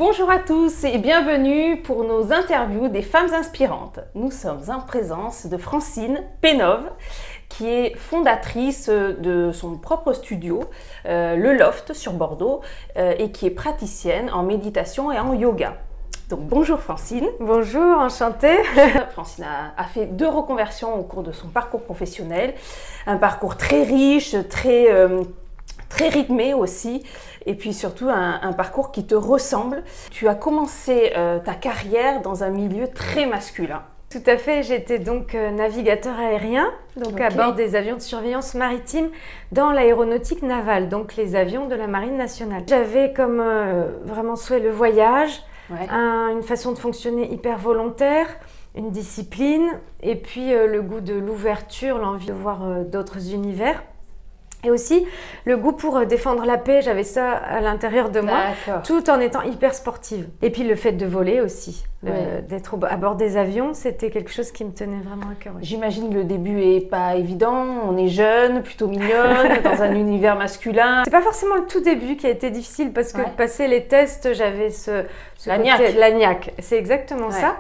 Bonjour à tous et bienvenue pour nos interviews des femmes inspirantes. Nous sommes en présence de Francine Pénove, qui est fondatrice de son propre studio, le Loft sur Bordeaux, et qui est praticienne en méditation et en yoga. Donc bonjour Francine. Bonjour, enchantée. Francine a fait 2 reconversions au cours de son parcours professionnel, un parcours très riche, très rythmé aussi, et puis surtout un parcours qui te ressemble. Tu as commencé ta carrière dans un milieu très masculin. Tout à fait, j'étais donc navigateur aérien, donc à bord des avions de surveillance maritime dans l'aéronautique navale, donc les avions de la Marine nationale. J'avais comme vraiment souhait le voyage, une façon de fonctionner hyper volontaire, une discipline, et puis le goût de l'ouverture, l'envie de voir d'autres univers. Et aussi le goût pour défendre la paix, j'avais ça à l'intérieur de moi, tout en étant hyper sportive. Et puis le fait de voler aussi, d'être à bord des avions, c'était quelque chose qui me tenait vraiment à cœur. J'imagine que le début est pas évident, on est jeune, plutôt mignonne, dans un univers masculin. C'est pas forcément le tout début qui a été difficile parce que passer les tests, j'avais la niaque. C'est exactement ça.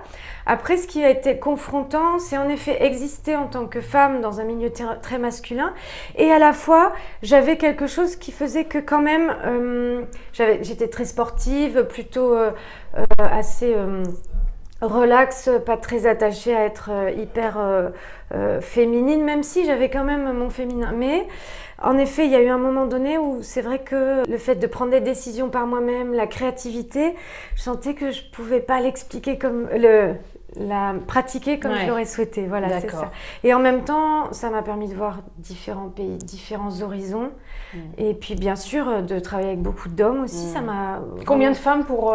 Après, ce qui a été confrontant, c'est en effet exister en tant que femme dans un milieu très masculin, et à la fois, j'avais quelque chose qui faisait que quand même, j'étais très sportive, plutôt assez relax, pas très attachée à être hyper féminine, même si j'avais quand même mon féminin. Mais en effet, il y a eu un moment donné où c'est vrai que le fait de prendre des décisions par moi-même, la créativité, je sentais que je pouvais pas l'expliquer comme la pratiquer comme je l'aurais souhaité. Voilà, c'est ça. Et en même temps, ça m'a permis de voir différents pays, différents horizons. Et puis bien sûr, de travailler avec beaucoup d'hommes aussi, ça m'a... Combien de femmes pour...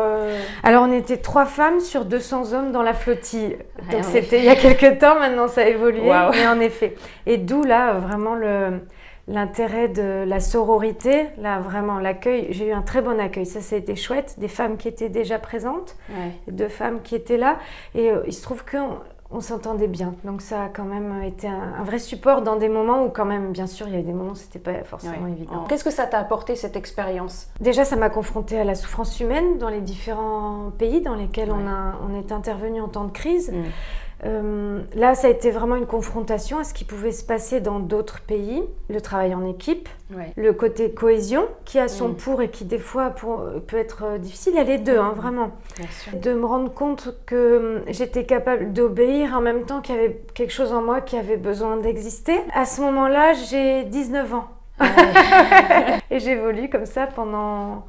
Alors on était 3 femmes sur 200 hommes dans la flottille. Donc c'était il y a quelques temps, maintenant ça a évolué. Mais en effet. Et d'où là vraiment l'intérêt de la sororité, là vraiment l'accueil, j'ai eu un très bon accueil, ça a été chouette, des femmes qui étaient déjà présentes, 2 femmes qui étaient là, et il se trouve qu'on s'entendait bien, donc ça a quand même été un vrai support dans des moments où quand même, bien sûr, il y a eu des moments où c'était pas forcément évident. Qu'est-ce que ça t'a apporté cette expérience ? Déjà, ça m'a confrontée à la souffrance humaine dans les différents pays dans lesquels on est intervenu en temps de crise. Là, ça a été vraiment une confrontation à ce qui pouvait se passer dans d'autres pays, le travail en équipe, le côté cohésion qui a son pour et qui des fois peut être difficile. Il y a les deux, vraiment. De me rendre compte que j'étais capable d'obéir en même temps qu'il y avait quelque chose en moi qui avait besoin d'exister. À ce moment-là, j'ai 19 ans. Et j'évolue comme ça pendant...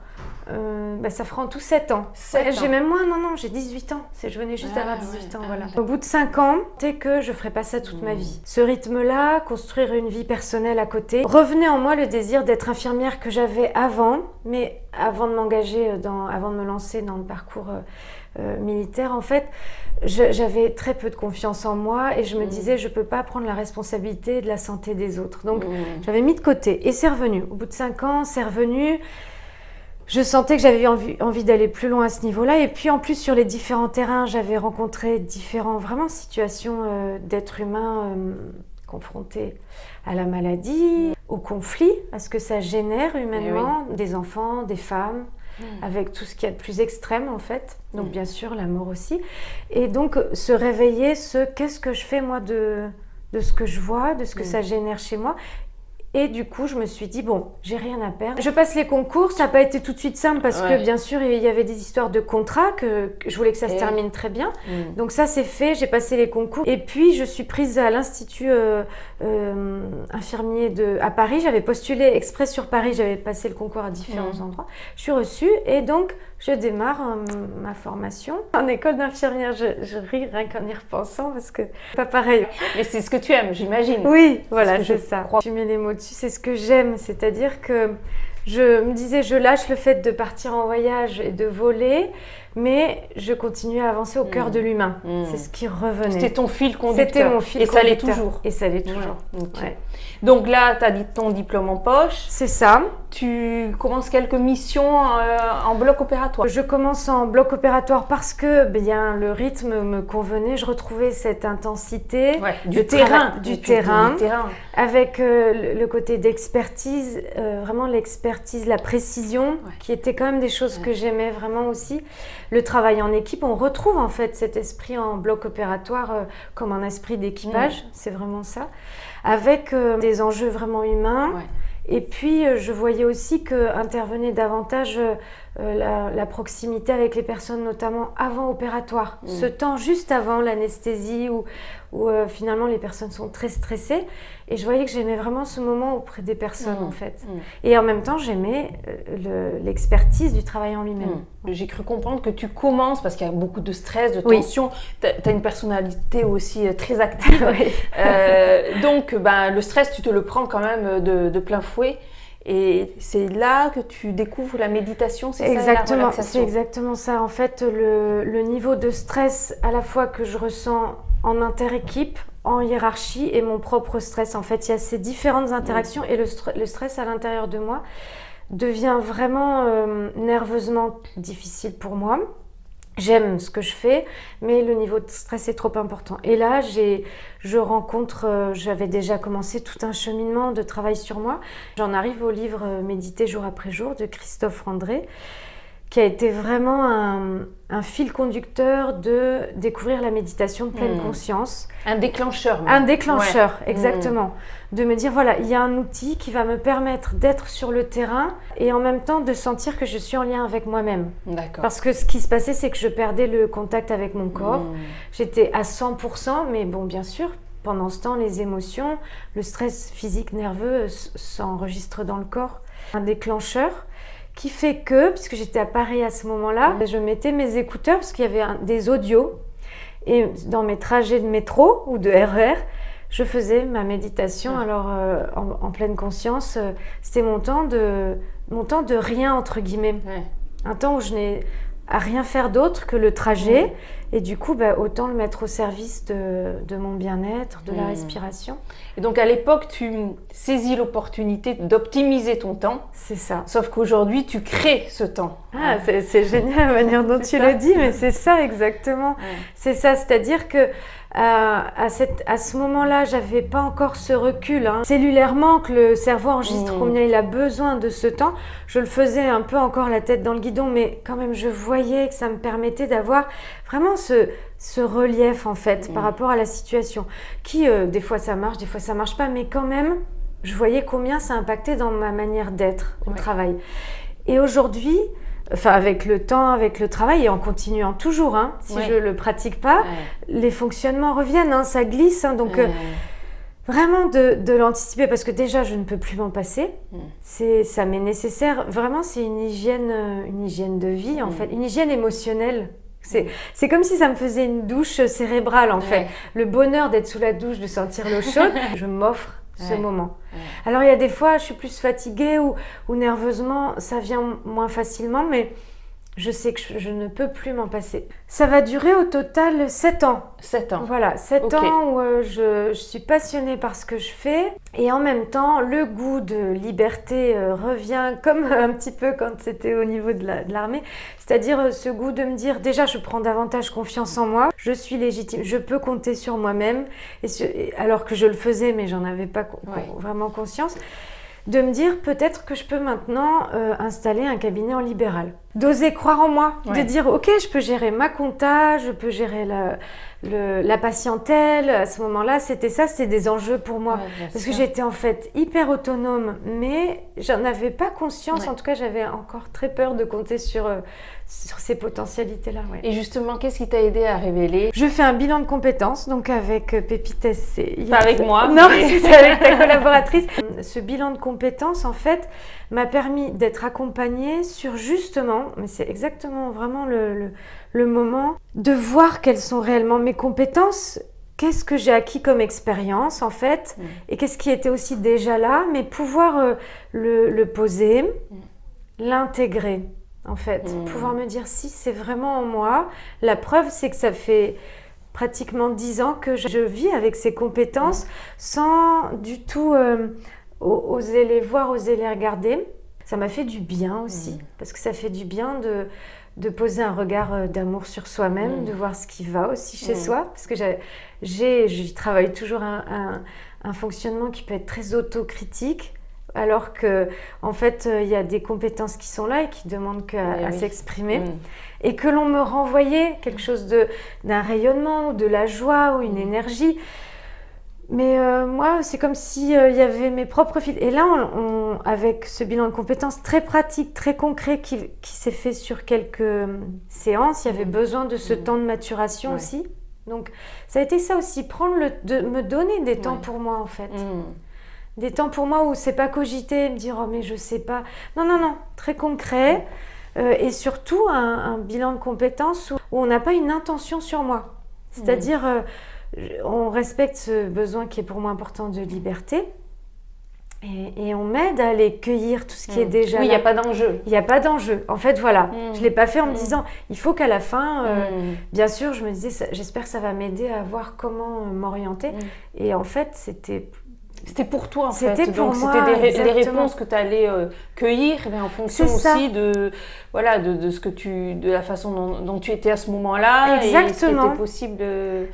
ça fera en tout 7 ans. J'ai même moins, non, j'ai 18 ans. Je venais juste d'avoir 18 ans, voilà. Au bout de 5 ans, c'est que je ne ferais pas ça toute ma vie. Ce rythme-là, construire une vie personnelle à côté, revenait en moi le désir d'être infirmière que j'avais avant, mais avant de m'engager, avant de me lancer dans le parcours militaire, en fait, j'avais très peu de confiance en moi et je me disais, je ne peux pas prendre la responsabilité de la santé des autres. Donc, j'avais mis de côté et c'est revenu. Au bout de 5 ans, c'est revenu. Je sentais que j'avais envie d'aller plus loin à ce niveau-là. Et puis en plus, sur les différents terrains, j'avais rencontré différentes situations d'êtres humains confrontés à la maladie, au conflit, à ce que ça génère humainement, des enfants, des femmes, avec tout ce qu'il y a de plus extrême en fait. Donc bien sûr, la mort aussi. Et donc se réveiller, qu'est-ce que je fais moi de ce que je vois, de ce que ça génère chez moi. Et du coup, je me suis dit, bon, j'ai rien à perdre. Je passe les concours, ça n'a pas été tout de suite simple parce que bien sûr, il y avait des histoires de contrats, que je voulais que ça se termine très bien. Donc ça, c'est fait, j'ai passé les concours. Et puis, je suis prise à l'Institut infirmier à Paris. J'avais postulé exprès sur Paris, j'avais passé le concours à différents endroits. Je suis reçue et donc, je démarre ma formation en école d'infirmière. Je ris rien qu'en y repensant parce que c'est pas pareil. Mais c'est ce que tu aimes, j'imagine. Oui, voilà, c'est ça. Tu mets les mots dessus, c'est ce que j'aime. C'est-à-dire que je me disais, je lâche le fait de partir en voyage et de voler, mais je continuais à avancer au cœur de l'humain. C'est ce qui revenait. C'était ton fil conducteur. C'était mon fil conducteur. Et ça l'est toujours. Et ça l'est toujours. Okay. Ouais. Donc là, tu as dit ton diplôme en poche. C'est ça. Tu commences quelques missions en bloc opératoire. Je commence en bloc opératoire parce que le rythme me convenait. Je retrouvais cette intensité du terrain. Avec le côté d'expertise, vraiment l'expertise, la précision, qui étaient quand même des choses que j'aimais vraiment aussi. Le travail en équipe, on retrouve en fait cet esprit en bloc opératoire comme un esprit d'équipage, c'est vraiment ça, avec des enjeux vraiment humains. Et puis, je voyais aussi qu'intervenait davantage la proximité avec les personnes, notamment avant opératoire. Ce temps juste avant l'anesthésie où finalement les personnes sont très stressées. Et je voyais que j'aimais vraiment ce moment auprès des personnes, en fait. Et en même temps, j'aimais l'expertise du travail en lui-même. J'ai cru comprendre que tu commences, parce qu'il y a beaucoup de stress, de tension. Tu as une personnalité aussi très active. Donc, le stress, tu te le prends quand même de plein fouet. Et c'est là que tu découvres la méditation, c'est exactement, ça, la relaxation. C'est exactement ça. En fait, le niveau de stress à la fois que je ressens en interéquipe, en hiérarchie et mon propre stress. En fait, il y a ces différentes interactions et le stress à l'intérieur de moi devient vraiment nerveusement difficile pour moi. J'aime ce que je fais, mais le niveau de stress est trop important. Et là, j'avais déjà commencé tout un cheminement de travail sur moi. J'en arrive au livre Méditer jour après jour de Christophe André, qui a été vraiment un fil conducteur de découvrir la méditation de pleine conscience. Un déclencheur. Un déclencheur, exactement. De me dire, voilà, il y a un outil qui va me permettre d'être sur le terrain et en même temps de sentir que je suis en lien avec moi-même. D'accord. Parce que ce qui se passait, c'est que je perdais le contact avec mon corps. J'étais à 100%, mais bon, bien sûr, pendant ce temps, les émotions, le stress physique, nerveux s'enregistre dans le corps. Un déclencheur qui fait que, puisque j'étais à Paris à ce moment-là, je mettais mes écouteurs parce qu'il y avait des audios. Et dans mes trajets de métro ou de RER, je faisais ma méditation. Alors, en pleine conscience, c'était mon temps de rien, entre guillemets. Un temps où je n'ai à rien faire d'autre que le trajet. Et du coup, autant le mettre au service de mon bien-être, de la respiration. Et donc, à l'époque, tu saisis l'opportunité d'optimiser ton temps. C'est ça. Sauf qu'aujourd'hui, tu crées ce temps. Ah, c'est génial la manière dont tu le dis, mais c'est ça exactement. C'est ça, c'est-à-dire que à ce moment-là, j'avais pas encore ce recul. Cellulairement, que le cerveau enregistre combien il a besoin de ce temps. Je le faisais un peu encore la tête dans le guidon, mais quand même, je voyais que ça me permettait d'avoir vraiment ce relief, en fait, par rapport à la situation. Qui, des fois, ça marche, des fois, ça marche pas, mais quand même, je voyais combien ça impactait dans ma manière d'être au travail. Et aujourd'hui, avec le temps, avec le travail, et en continuant toujours, si je le pratique pas, les fonctionnements reviennent, ça glisse, donc vraiment de l'anticiper, parce que déjà je ne peux plus m'en passer, ça m'est nécessaire, vraiment c'est une hygiène de vie en fait, une hygiène émotionnelle. C'est comme si ça me faisait une douche cérébrale en fait, le bonheur d'être sous la douche, de sentir l'eau chaude, je m'offre ce moment. Alors il y a des fois je suis plus fatiguée ou nerveusement ça vient moins facilement, mais je sais que je ne peux plus m'en passer. Ça va durer au total 7 ans. 7 ans. Voilà, 7 ans où je suis passionnée par ce que je fais. Et en même temps, le goût de liberté revient comme un petit peu quand c'était au niveau de l'armée. C'est-à-dire ce goût de me dire, déjà, je prends davantage confiance en moi. Je suis légitime, je peux compter sur moi-même. Alors que je le faisais, mais j'en avais pas vraiment conscience. De me dire peut-être que je peux maintenant installer un cabinet en libéral. D'oser croire en moi, de dire ok, je peux gérer ma compta, je peux gérer la patientèle. À ce moment-là, c'était des enjeux pour moi. Parce que j'étais en fait hyper autonome, mais j'en avais pas conscience. En tout cas, j'avais encore très peur de compter sur ces potentialités-là. Et justement, qu'est-ce qui t'a aidé à révéler? Je fais un bilan de compétences, donc avec Pépite SC. Pas avec moi. Non, c'était avec ta collaboratrice. Ce bilan de compétences, en fait, m'a permis d'être accompagnée sur justement, mais c'est exactement vraiment le moment, de voir quelles sont réellement mes compétences, qu'est-ce que j'ai acquis comme expérience en fait, et qu'est-ce qui était aussi déjà là, mais pouvoir le poser, l'intégrer. en fait. Pouvoir me dire si c'est vraiment en moi. La preuve, c'est que ça fait pratiquement 10 ans que je vis avec ces compétences sans du tout oser les voir, oser les regarder. Ça m'a fait du bien aussi, parce que ça fait du bien de poser un regard d'amour sur soi-même, de voir ce qui va aussi chez soi, parce que j'y travaille toujours un fonctionnement qui peut être très autocritique, alors que en fait il y a des compétences qui sont là et qui demandent qu'à s'exprimer, et que l'on me renvoyait quelque chose d'un rayonnement ou de la joie ou une énergie. Mais moi, c'est comme s'il y avait mes propres fils. Et là, avec ce bilan de compétences très pratique, très concret, qui s'est fait sur quelques séances, il y avait besoin de ce temps de maturation aussi. Donc, ça a été ça aussi, de me donner des temps pour moi, en fait. Des temps pour moi où c'est pas cogiter, me dire « Oh, mais je sais pas ». Non, très concret. Et surtout, un bilan de compétences où on n'a pas une intention sur moi. C'est-à-dire... on respecte ce besoin qui est pour moi important de liberté et on m'aide à aller cueillir tout ce qui est déjà là. Oui, il n'y a pas d'enjeu. Il n'y a pas d'enjeu. En fait, voilà. Je ne l'ai pas fait en me disant, il faut qu'à la fin, bien sûr, je me disais, j'espère que ça va m'aider à voir comment m'orienter. Et en fait, c'était pour toi, en fait. C'était pour donc, moi, c'était des réponses que tu allais cueillir mais en fonction aussi de la façon dont tu étais à ce moment-là. Exactement. Et ce qui était possible.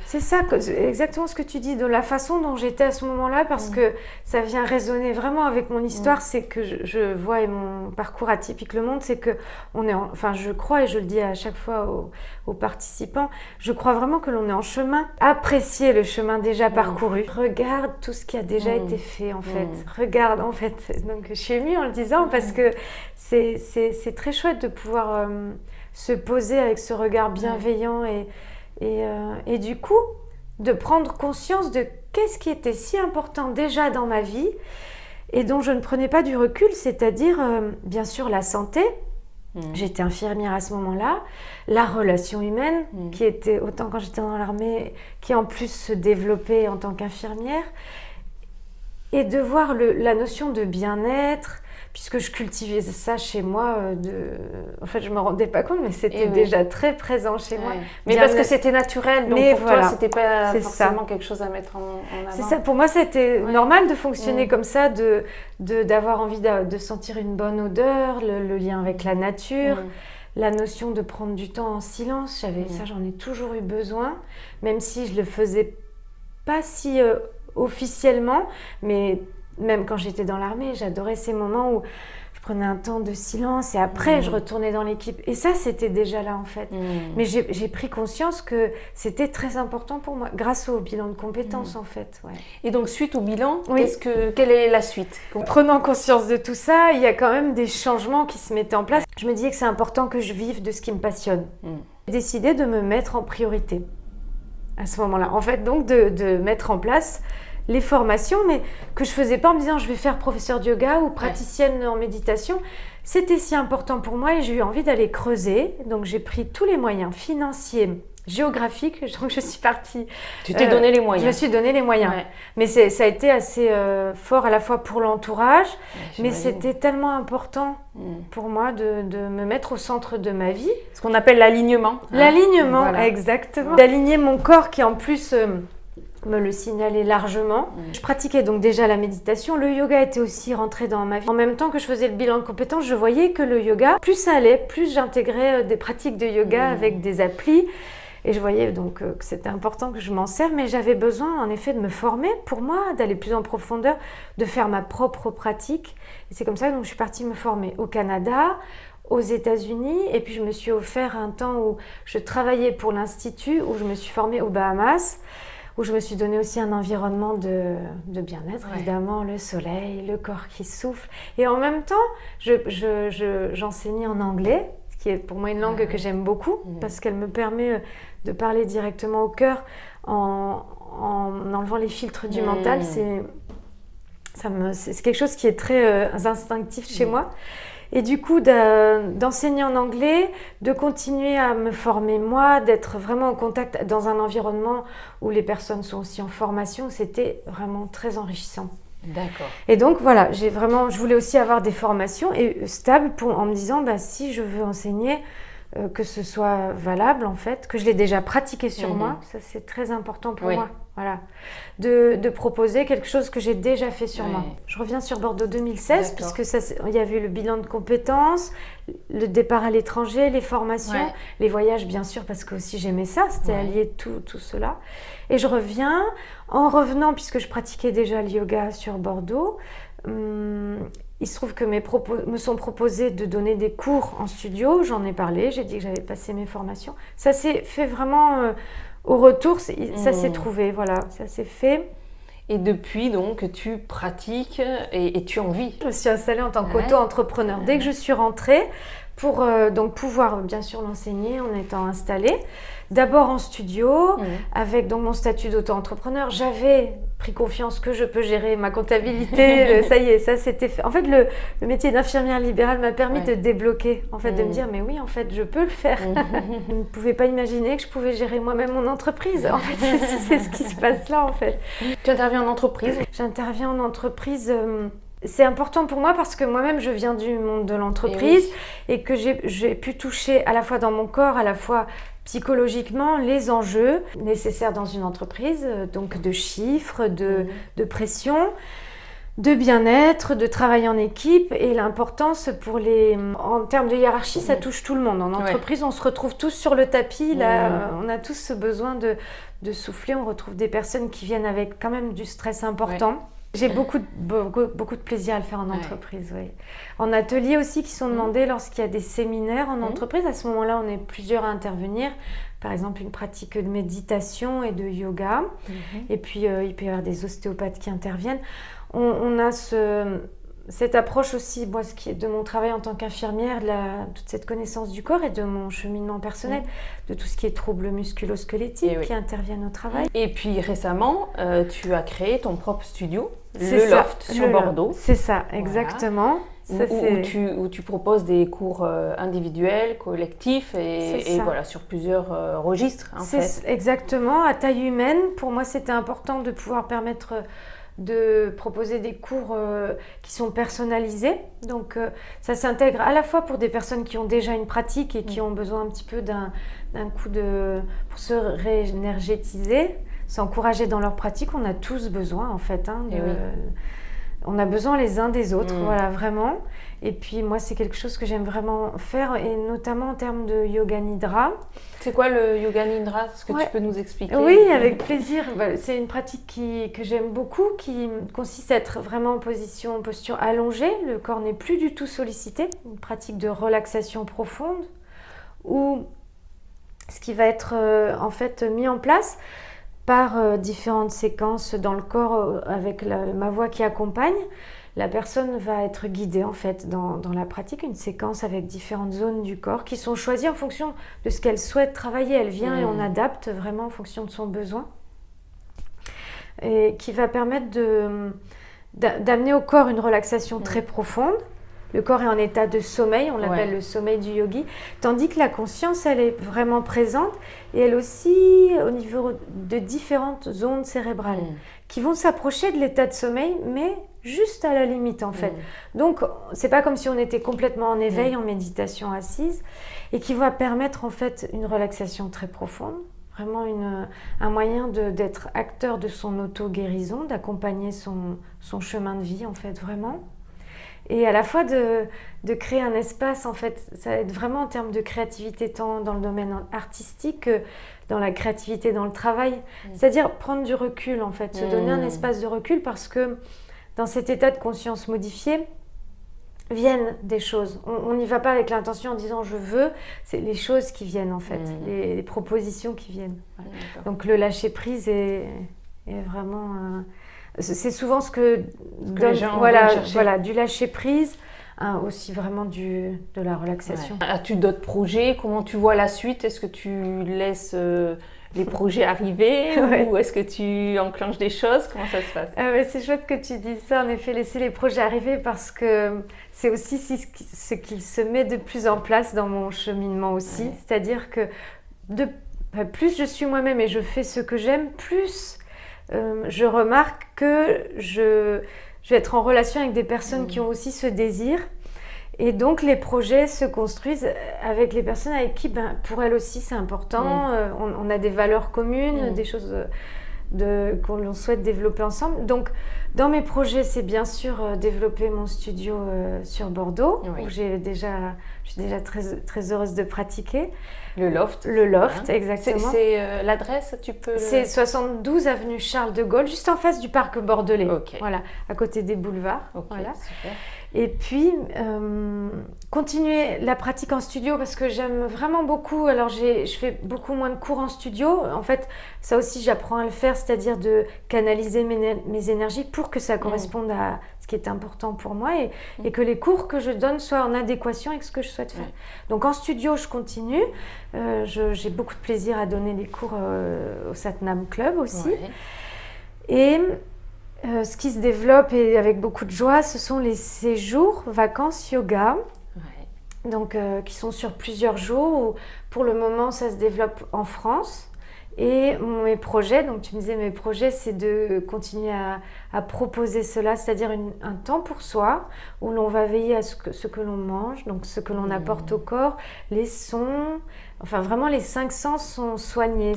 C'est ça, exactement ce que tu dis, de la façon dont j'étais à ce moment-là, parce que ça vient résonner vraiment avec mon histoire. C'est que je vois, et mon parcours atypique Le Monde, c'est que je crois, et je le dis à chaque fois aux participants, je crois vraiment que l'on est en chemin. Apprécier le chemin déjà parcouru. Regarde tout ce qui a déjà été fait, en fait. Regarde, en fait. Donc, je suis émue en le disant parce que c'est très chouette de pouvoir se poser avec ce regard bienveillant et du coup, de prendre conscience de qu'est-ce qui était si important déjà dans ma vie et dont je ne prenais pas du recul, c'est-à-dire, bien sûr, la santé. J'étais infirmière à ce moment-là, la relation humaine, qui était, autant quand j'étais dans l'armée, qui en plus se développait en tant qu'infirmière, et de voir la notion de bien-être, puisque je cultivais ça chez moi. En fait, je ne me rendais pas compte, mais c'était déjà très présent chez moi. Mais parce que c'était naturel, donc pour toi, ce n'était pas forcément quelque chose à mettre en avant. C'est ça, pour moi, c'était normal de fonctionner comme ça, d'avoir envie de sentir une bonne odeur, le lien avec la nature, la notion de prendre du temps en silence. Ça, j'en ai toujours eu besoin, même si je ne le faisais pas si officiellement, mais même quand j'étais dans l'armée, j'adorais ces moments où je prenais un temps de silence et après je retournais dans l'équipe. Et ça, c'était déjà là en fait. Mais j'ai pris conscience que c'était très important pour moi, grâce au bilan de compétences en fait. Ouais. Et donc suite au bilan, quelle est la suite ? Prenant conscience de tout ça, il y a quand même des changements qui se mettaient en place. Je me disais que c'est important que je vive de ce qui me passionne. J'ai décidé de me mettre en priorité à ce moment-là. En fait, donc de mettre en place les formations, mais que je faisais pas en me disant je vais faire professeur de yoga ou praticienne en méditation. C'était si important pour moi et j'ai eu envie d'aller creuser. Donc j'ai pris tous les moyens financiers, géographiques. Donc je suis partie. Tu t'es donné les moyens. Je me suis donné les moyens. Ouais. Mais ça a été assez fort à la fois pour l'entourage, mais c'était tellement important pour moi de me mettre au centre de ma vie. Ce qu'on appelle l'alignement. L'alignement, exactement. D'aligner mon corps qui en plus me le signalait largement. Je pratiquais donc déjà la méditation. Le yoga était aussi rentré dans ma vie. En même temps que je faisais le bilan de compétences, je voyais que le yoga, plus ça allait, plus j'intégrais des pratiques de yoga avec des applis. Et je voyais donc que c'était important que je m'en serve, mais j'avais besoin en effet de me former pour moi, d'aller plus en profondeur, de faire ma propre pratique. Et c'est comme ça que je suis partie me former au Canada, aux États-Unis, et puis je me suis offert un temps où je travaillais pour l'Institut, où je me suis formée aux Bahamas, où je me suis donné aussi un environnement de bien-être, évidemment, le soleil, le corps qui souffle. Et en même temps, j'enseignais en anglais, ce qui est pour moi une langue que j'aime beaucoup, parce qu'elle me permet de parler directement au cœur en enlevant les filtres du mental. C'est quelque chose qui est très instinctif chez moi. Et du coup, d'enseigner en anglais, de continuer à me former moi, d'être vraiment en contact dans un environnement où les personnes sont aussi en formation, c'était vraiment très enrichissant. D'accord. Et donc voilà, je voulais aussi avoir des formations stables en me disant, si je veux enseigner, que ce soit valable en fait, que je l'ai déjà pratiqué sur moi, ça c'est très important pour moi. Voilà. De proposer quelque chose que j'ai déjà fait sur moi. Je reviens sur Bordeaux 2016, puisque il y avait eu le bilan de compétences, le départ à l'étranger, les formations, les voyages bien sûr, parce que aussi j'aimais ça, c'était allié tout cela. Et je reviens, en revenant, puisque je pratiquais déjà le yoga sur Bordeaux, il se trouve que me sont proposés de donner des cours en studio, j'en ai parlé, j'ai dit que j'avais passé mes formations. Ça s'est fait vraiment au retour, ça s'est trouvé, voilà, ça s'est fait. Et depuis, donc, tu pratiques et tu en vis. Je me suis installée en tant qu'auto-entrepreneur dès que je suis rentrée pour donc pouvoir bien sûr l'enseigner en étant installée. D'abord en studio, avec donc mon statut d'auto-entrepreneur. J'avais pris confiance que je peux gérer ma comptabilité. Ça y est, ça c'était fait. En fait, le métier d'infirmière libérale m'a permis de débloquer, en fait, de me dire, mais oui, en fait, je peux le faire. Je ne pouvais pas imaginer que je pouvais gérer moi-même mon entreprise. En fait, c'est ce qui se passe là, en fait. Tu interviens en entreprise ? J'interviens en entreprise. C'est important pour moi parce que moi-même, je viens du monde de l'entreprise et que j'ai pu toucher à la fois dans mon corps, à la fois psychologiquement, les enjeux nécessaires dans une entreprise, donc de chiffres, de pression, de bien-être, de travail en équipe et l'importance en termes de hiérarchie, ça touche tout le monde. En entreprise, on se retrouve tous sur le tapis, là, on a tous ce besoin de souffler, on retrouve des personnes qui viennent avec quand même du stress important. J'ai beaucoup de plaisir à le faire en entreprise, oui. En atelier aussi qui sont demandés lorsqu'il y a des séminaires en entreprise. À ce moment-là, on est plusieurs à intervenir. Par exemple, une pratique de méditation et de yoga. Et puis, il peut y avoir des ostéopathes qui interviennent. On a cette approche aussi, moi, ce qui est de mon travail en tant qu'infirmière, toute cette connaissance du corps et de mon cheminement personnel, de tout ce qui est troubles musculo-squelettiques qui interviennent au travail. Et puis récemment, tu as créé ton propre studio, le Loft sur Bordeaux. C'est ça, exactement. Ça, où tu proposes des cours individuels, collectifs et voilà, sur plusieurs registres. En fait. Exactement, à taille humaine. Pour moi, c'était important de pouvoir permettre de proposer des cours qui sont personnalisés. Donc ça s'intègre à la fois pour des personnes qui ont déjà une pratique et qui ont besoin un petit peu d'un coup pour se réénergétiser, s'encourager dans leur pratique. On a tous besoin en fait. On a besoin les uns des autres, voilà, vraiment. Et puis moi, c'est quelque chose que j'aime vraiment faire, et notamment en termes de yoga nidra. C'est quoi le yoga nidra? Est-ce que tu peux nous expliquer? Oui, avec plaisir. C'est une pratique que j'aime beaucoup, qui consiste à être vraiment en posture allongée. Le corps n'est plus du tout sollicité. Une pratique de relaxation profonde, où ce qui va être en fait mis en place par différentes séquences dans le corps avec ma voix qui accompagne. La personne va être guidée en fait dans la pratique, une séquence avec différentes zones du corps qui sont choisies en fonction de ce qu'elle souhaite travailler. Elle vient et on adapte vraiment en fonction de son besoin, et qui va permettre d'amener au corps une relaxation très profonde. Le corps est en état de sommeil, on l'appelle le sommeil du yogi, tandis que la conscience, elle est vraiment présente, et elle aussi au niveau de différentes zones cérébrales qui vont s'approcher de l'état de sommeil, mais juste à la limite en fait. Donc c'est pas comme si on était complètement en éveil, en méditation assise, et qui va permettre en fait une relaxation très profonde, vraiment un moyen d'être acteur de son auto-guérison, d'accompagner son chemin de vie en fait, vraiment. Et à la fois de créer un espace, en fait, ça aide vraiment en termes de créativité, tant dans le domaine artistique que dans la créativité dans le travail. C'est-à-dire prendre du recul, en fait, se donner un espace de recul, parce que dans cet état de conscience modifié, viennent des choses. On n'y va pas avec l'intention en disant « je veux », c'est les choses qui viennent, en fait, les propositions qui viennent. Voilà. Donc le lâcher-prise est vraiment... c'est souvent ce que les gens veulent chercher. Voilà, du lâcher-prise, aussi vraiment de la relaxation. As-tu d'autres projets? Comment tu vois la suite? Est-ce que tu laisses les projets arriver ou est-ce que tu enclenches des choses? Comment ça se passe? C'est chouette que tu dises ça, en effet, laisser les projets arriver, parce que c'est aussi ce qui se met de plus en place dans mon cheminement aussi. C'est-à-dire que plus je suis moi-même et je fais ce que j'aime, plus... je remarque que je vais être en relation avec des personnes qui ont aussi ce désir. Et donc, les projets se construisent avec les personnes avec qui, pour elles aussi, c'est important. On a des valeurs communes, des choses qu'on souhaite développer ensemble. Donc, dans mes projets, c'est bien sûr développer mon studio sur Bordeaux, où je suis déjà très, très heureuse de pratiquer. Le loft. Le loft, exactement. C'est l'adresse, tu peux... C'est 72 avenue Charles de Gaulle, juste en face du parc bordelais. Voilà, à côté des boulevards. Voilà. Super. Et puis, continuer la pratique en studio parce que j'aime vraiment beaucoup. Alors, je fais beaucoup moins de cours en studio. En fait, ça aussi, j'apprends à le faire, c'est-à-dire de canaliser mes énergies pour que ça corresponde à ce qui est important pour moi et que les cours que je donne soient en adéquation avec ce que je souhaite faire. Donc, en studio, je continue. J'ai beaucoup de plaisir à donner des cours au Satnam Club aussi. Et... ce qui se développe et avec beaucoup de joie, ce sont les séjours vacances yoga, donc, qui sont sur plusieurs jours. Où, pour le moment, ça se développe en France. Et mes projets, donc tu me disais mes projets, c'est de continuer à proposer cela, c'est-à-dire un temps pour soi, où l'on va veiller à ce que l'on mange, donc ce que l'on apporte au corps, les sons, enfin vraiment les 5 sens sont soignés,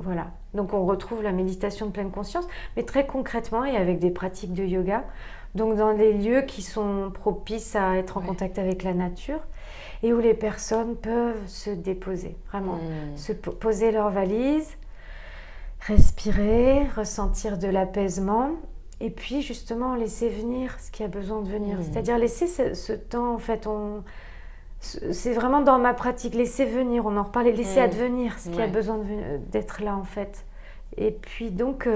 voilà. Donc on retrouve la méditation de pleine conscience, mais très concrètement et avec des pratiques de yoga, donc dans des lieux qui sont propices à être en contact avec la nature et où les personnes peuvent se déposer, vraiment, se poser leurs valises, respirer, ressentir de l'apaisement et puis justement laisser venir ce qui a besoin de venir, c'est-à-dire laisser ce temps, en fait, c'est vraiment dans ma pratique, laisser venir, on en reparlait, laisser advenir ce qui a besoin d'être là en fait. Et puis donc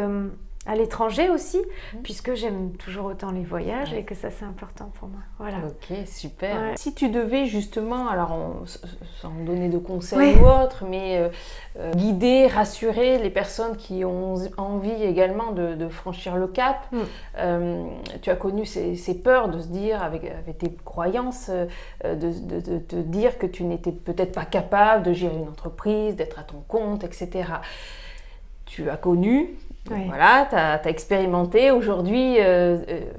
à l'étranger aussi, puisque j'aime toujours autant les voyages et que ça c'est important pour moi. Voilà. Ok, super. Si tu devais justement, alors sans donner de conseils ou autre, mais guider, rassurer les personnes qui ont envie également de franchir le cap, tu as connu ces peurs de se dire, avec tes croyances, de te dire que tu n'étais peut-être pas capable de gérer une entreprise, d'être à ton compte, etc. Tu as connu, voilà, tu as expérimenté, aujourd'hui,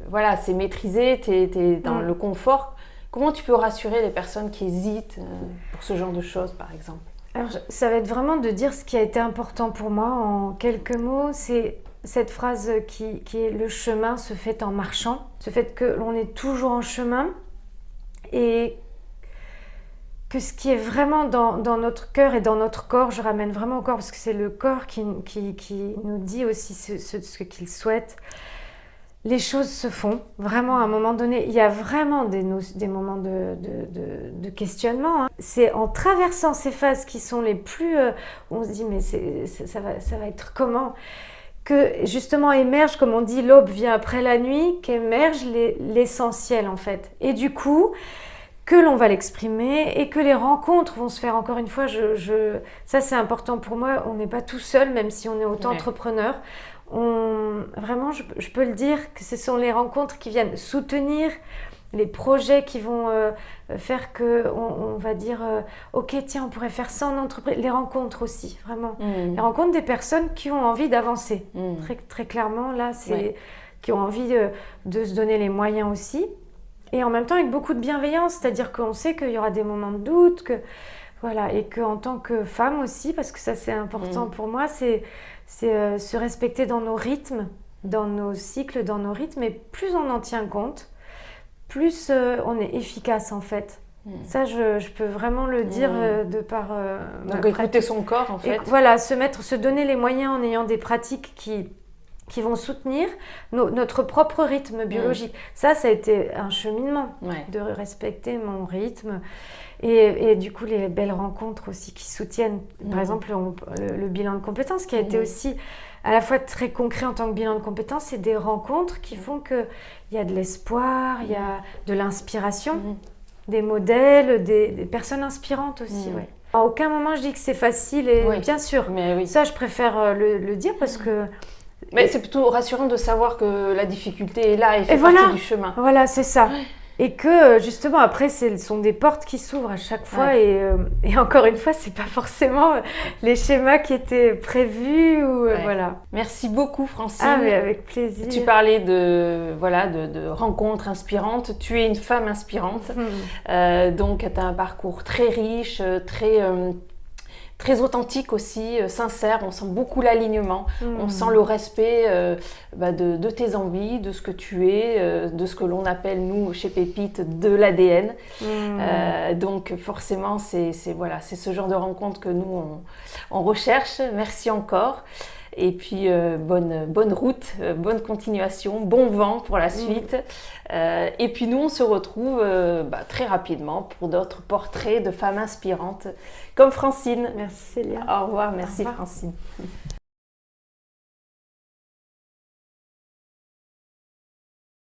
voilà, c'est maîtrisé, tu es dans le confort. Comment tu peux rassurer les personnes qui hésitent pour ce genre de choses, par exemple? Alors, ça va être vraiment de dire ce qui a été important pour moi en quelques mots. C'est cette phrase qui est « le chemin se fait en marchant ». Ce fait que l'on est toujours en chemin et que ce qui est vraiment dans notre cœur et dans notre corps, je ramène vraiment au corps parce que c'est le corps qui nous dit aussi ce qu'il souhaite. Les choses se font, vraiment à un moment donné, il y a vraiment des moments de questionnement. C'est en traversant ces phases qui sont les plus... où on se dit mais ça va être comment ? Que justement émerge, comme on dit, l'aube vient après la nuit, qu'émerge l'essentiel en fait. Et du coup... que l'on va l'exprimer et que les rencontres vont se faire. Encore une fois, ça c'est important pour moi, on n'est pas tout seul, même si on est auto-entrepreneur. Vraiment, je peux le dire, que ce sont les rencontres qui viennent soutenir les projets qui vont faire qu'on va dire ok, tiens, on pourrait faire ça en entreprise. Les rencontres aussi, vraiment. Les rencontres des personnes qui ont envie d'avancer. Très, très clairement, là, qui ont envie de se donner les moyens aussi. Et en même temps avec beaucoup de bienveillance, c'est-à-dire qu'on sait qu'il y aura des moments de doute, voilà, et qu'en tant que femme aussi, parce que ça c'est important pour moi, c'est se respecter dans nos rythmes, dans nos cycles, dans nos rythmes, et plus on en tient compte, plus on est efficace en fait. Ça, je peux vraiment le dire de par... Donc écouter son corps en fait. Et, voilà, se donner les moyens en ayant des pratiques qui vont soutenir notre propre rythme biologique. Ça a été un cheminement de respecter mon rythme et du coup les belles rencontres aussi qui soutiennent. Par exemple, le bilan de compétences qui a été aussi à la fois très concret en tant que bilan de compétences, c'est des rencontres qui font qu'il y a de l'espoir, il y a de l'inspiration, des modèles, des personnes inspirantes aussi. À aucun moment je dis que c'est facile et bien sûr, ça je préfère le dire parce que mais c'est plutôt rassurant de savoir que la difficulté est là et fait partie du chemin. Voilà, c'est ça. Et que justement après ce sont des portes qui s'ouvrent à chaque fois et encore une fois c'est pas forcément les schémas qui étaient prévus ou voilà. Merci beaucoup Francine. Ah mais avec plaisir. Tu parlais de rencontres inspirantes. Tu es une femme inspirante, donc tu as un parcours très riche, très authentique aussi, sincère. On sent beaucoup l'alignement, on sent le respect de tes envies, de ce que tu es, de ce que l'on appelle, nous, chez Pépite, de l'ADN. Donc forcément, c'est ce genre de rencontre que nous, on recherche. Merci encore. Et puis, bonne route, bonne continuation, bon vent pour la suite. Et puis, nous, on se retrouve très rapidement pour d'autres portraits de femmes inspirantes comme Francine. Merci Célia. Au revoir, merci Francine.